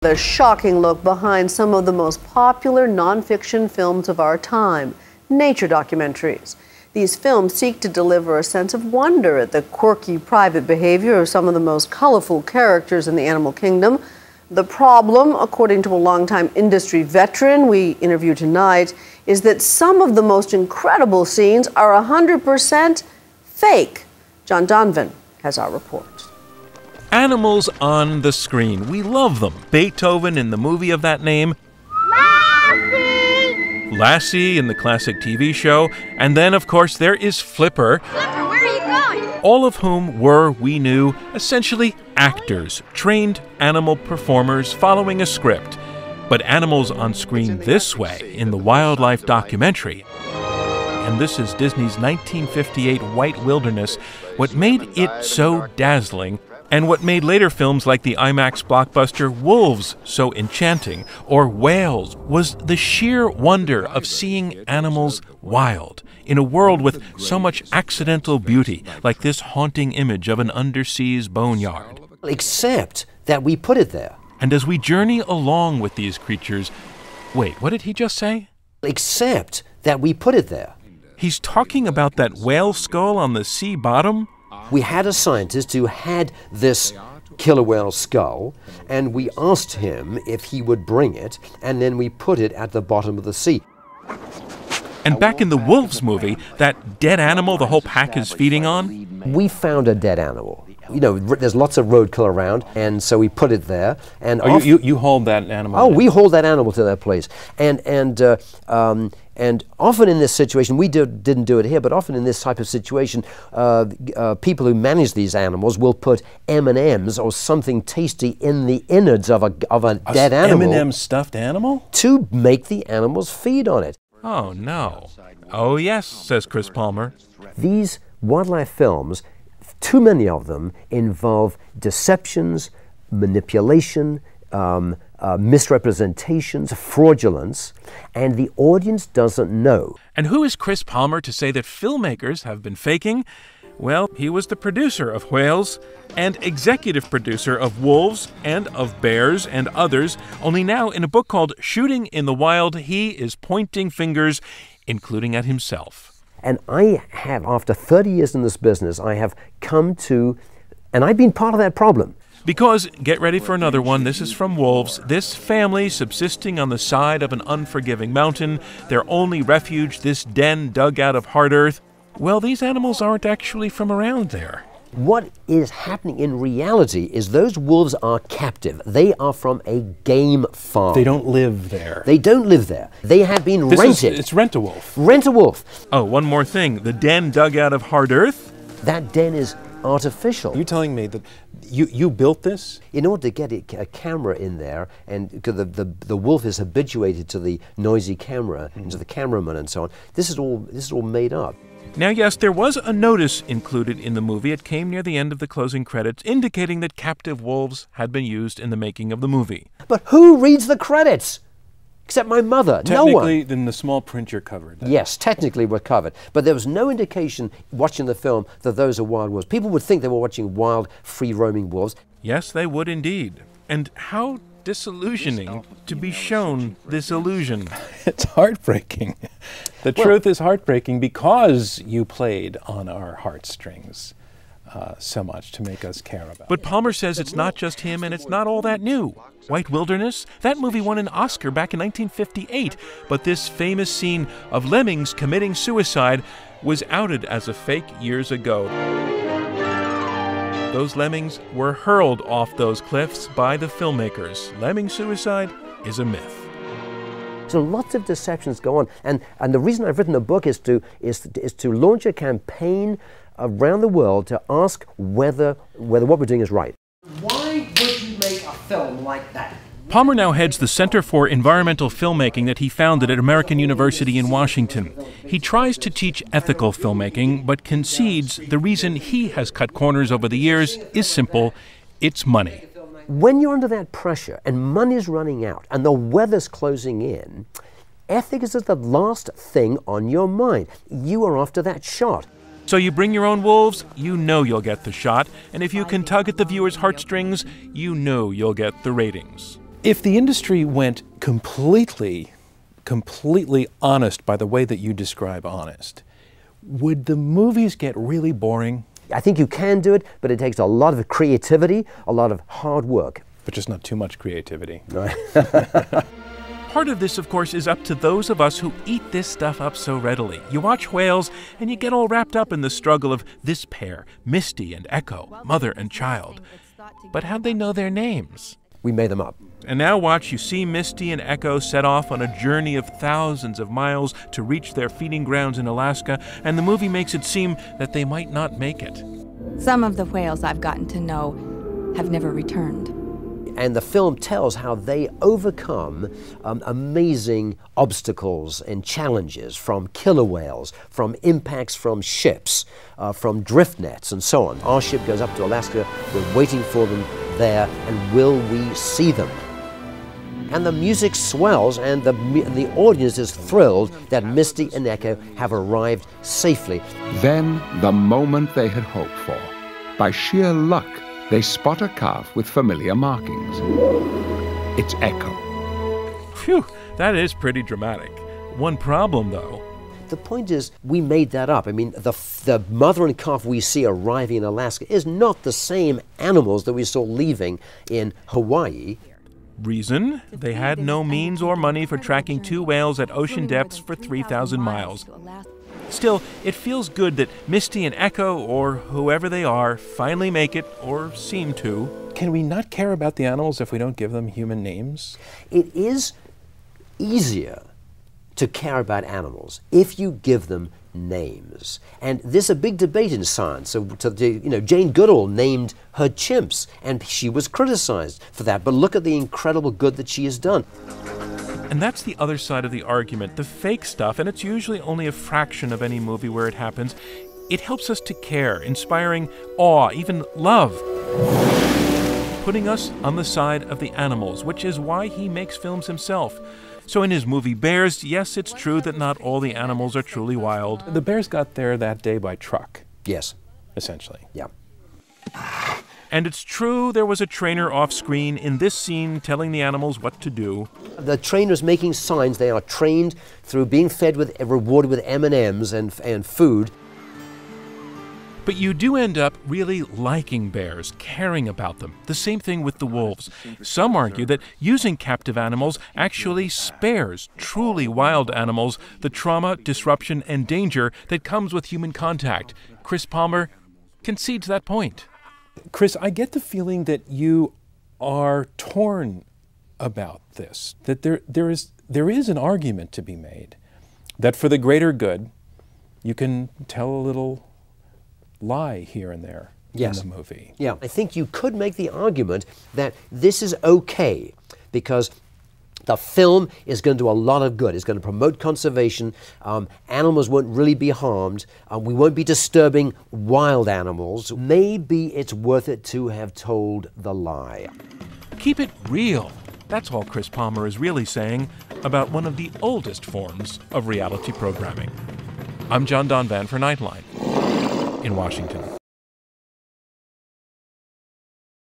The shocking look behind some of the most popular nonfiction films of our time, nature documentaries. These films seek to deliver a sense of wonder at the quirky private behavior of some of the most colorful characters in the animal kingdom. The problem, according to a longtime industry veteran we interviewed tonight, is that some of the most incredible scenes are 100% fake. John Donvan has our report. Animals on the screen. We love them. Beethoven in the movie of that name. Lassie! Lassie in the classic TV show. And then, of course, there is Flipper. Flipper, where are you going? All of whom were, we knew, essentially actors, trained animal performers following a script. But animals on screen this way in the wildlife documentary. And this is Disney's 1958 White Wilderness. What made it so dazzling, and what made later films like the IMAX blockbuster Wolves so enchanting, or Whales, was the sheer wonder of seeing animals wild, in a world with so much accidental beauty, like this haunting image of an underseas boneyard. Except that we put it there. And as we journey along with these creatures... Wait, what did he just say? Except that we put it there. He's talking about that whale skull on the sea bottom? We had a scientist who had this killer whale skull, and we asked him if he would bring it, and then we put it at the bottom of the sea. And back in the Wolves movie, that dead animal the whole pack is feeding on? We found a dead animal. You know, there's lots of roadkill around, and so we put it there. And you hauled that animal? Oh, we hauled that animal to that place. And often in this situation, we didn't do it here, but often in this type of situation, people who manage these animals will put M&Ms or something tasty in the innards of a dead animal. M&M stuffed animal? To make the animals feed on it. Oh, no. Oh, yes, says Chris Palmer. These wildlife films, too many of them, involve deceptions, manipulation, misrepresentations, fraudulence, and the audience doesn't know. And who is Chris Palmer to say that filmmakers have been faking? Well, he was the producer of Whales and executive producer of Wolves and of Bears and others, only now in a book called Shooting in the Wild, he is pointing fingers, including at himself. And I have, after 30 years in this business, I have come to, and I've been part of that problem. Because, get ready for another one, this is from Wolves, this family subsisting on the side of an unforgiving mountain, their only refuge, this den dug out of hard earth. Well, these animals aren't actually from around there. What is happening in reality is those wolves are captive. They are from a game farm. They don't live there. They don't live there. They have been rented. It's Rent-A-Wolf. Rent-A-Wolf. Oh, one more thing. The den dug out of hard earth? That den is artificial. You're telling me that you built this? In order to get a camera in there, and because the wolf is habituated to the noisy camera and to the cameraman and so on, this is all made up. Now, yes, there was a notice included in the movie. It came near the end of the closing credits, indicating that captive wolves had been used in the making of the movie. But who reads the credits? Except my mother. No one. Technically, then the small print you're covered. Yes, technically we're covered. But there was no indication watching the film that those are wild wolves. People would think they were watching wild, free-roaming wolves. Yes, they would indeed. And how disillusioning to be shown this illusion. It's heartbreaking. The truth is heartbreaking because you played on our heartstrings so much to make us care about But Palmer says it's not just him and it's not all that new. White Wilderness? That movie won an Oscar back in 1958, but this famous scene of lemmings committing suicide was outed as a fake years ago. Those lemmings were hurled off those cliffs by the filmmakers. Lemming suicide is a myth. So lots of deceptions go on, and the reason I've written a book is to launch a campaign around the world to ask whether what we're doing is right. Why would you make a film like that? Palmer now heads the Center for Environmental Filmmaking that he founded at American University in Washington. He tries to teach ethical filmmaking, but concedes the reason he has cut corners over the years is simple: it's money. When you're under that pressure and money's running out and the weather's closing in, ethics is the last thing on your mind. You are after that shot. So you bring your own wolves, you know you'll get the shot, and if you can tug at the viewer's heartstrings, you know you'll get the ratings. If the industry went completely honest by the way that you describe honest, would the movies get really boring? I think you can do it, but it takes a lot of creativity, a lot of hard work. But just not too much creativity. Right. Part of this, of course, is up to those of us who eat this stuff up so readily. You watch Whales, and you get all wrapped up in the struggle of this pair, Misty and Echo, mother and child. But how'd they know their names? We made them up. And now watch, you see Misty and Echo set off on a journey of thousands of miles to reach their feeding grounds in Alaska, and the movie makes it seem that they might not make it. Some of the whales I've gotten to know have never returned. And the film tells how they overcome amazing obstacles and challenges from killer whales, from impacts from ships, from drift nets, and so on. Our ship goes up to Alaska, we're waiting for them there, and will we see them? And the music swells, and the audience is thrilled that Misty and Echo have arrived safely. Then, the moment they had hoped for. By sheer luck, they spot a calf with familiar markings. It's Echo. Phew, that is pretty dramatic. One problem, though. The point is, we made that up. I mean, the mother and calf we see arriving in Alaska is not the same animals that we saw leaving in Hawaii. Reason? They had no means or money for tracking two whales at ocean depths for 3,000 miles. Still, it feels good that Misty and Echo, or whoever they are, finally make it, or seem to. Can we not care about the animals if we don't give them human names? It is easier to care about animals if you give them names. And there's a big debate in science. So, Jane Goodall named her chimps, and she was criticized for that. But look at the incredible good that she has done. And that's the other side of the argument, the fake stuff, and it's usually only a fraction of any movie where it happens. It helps us to care, inspiring awe, even love, putting us on the side of the animals, which is why he makes films himself. So in his movie Bears, yes, it's true that not all the animals are truly wild. The bears got there that day by truck. Yes. Essentially. Yeah. And it's true there was a trainer off-screen in this scene telling the animals what to do. The trainer's making signs. They are trained through being rewarded with M&Ms and food. But you do end up really liking bears, caring about them. The same thing with the wolves. Some argue that using captive animals actually spares truly wild animals the trauma, disruption, and danger that comes with human contact. Chris Palmer concedes that point. Chris, I get the feeling that you are torn about this, that there is an argument to be made, that for the greater good, you can tell a little lie here and there in the movie. Yeah, I think you could make the argument that this is okay because the film is going to do a lot of good. It's going to promote conservation. Animals won't really be harmed. We won't be disturbing wild animals. Maybe it's worth it to have told the lie. Keep it real. That's all Chris Palmer is really saying about one of the oldest forms of reality programming. I'm John Donvan for Nightline in Washington.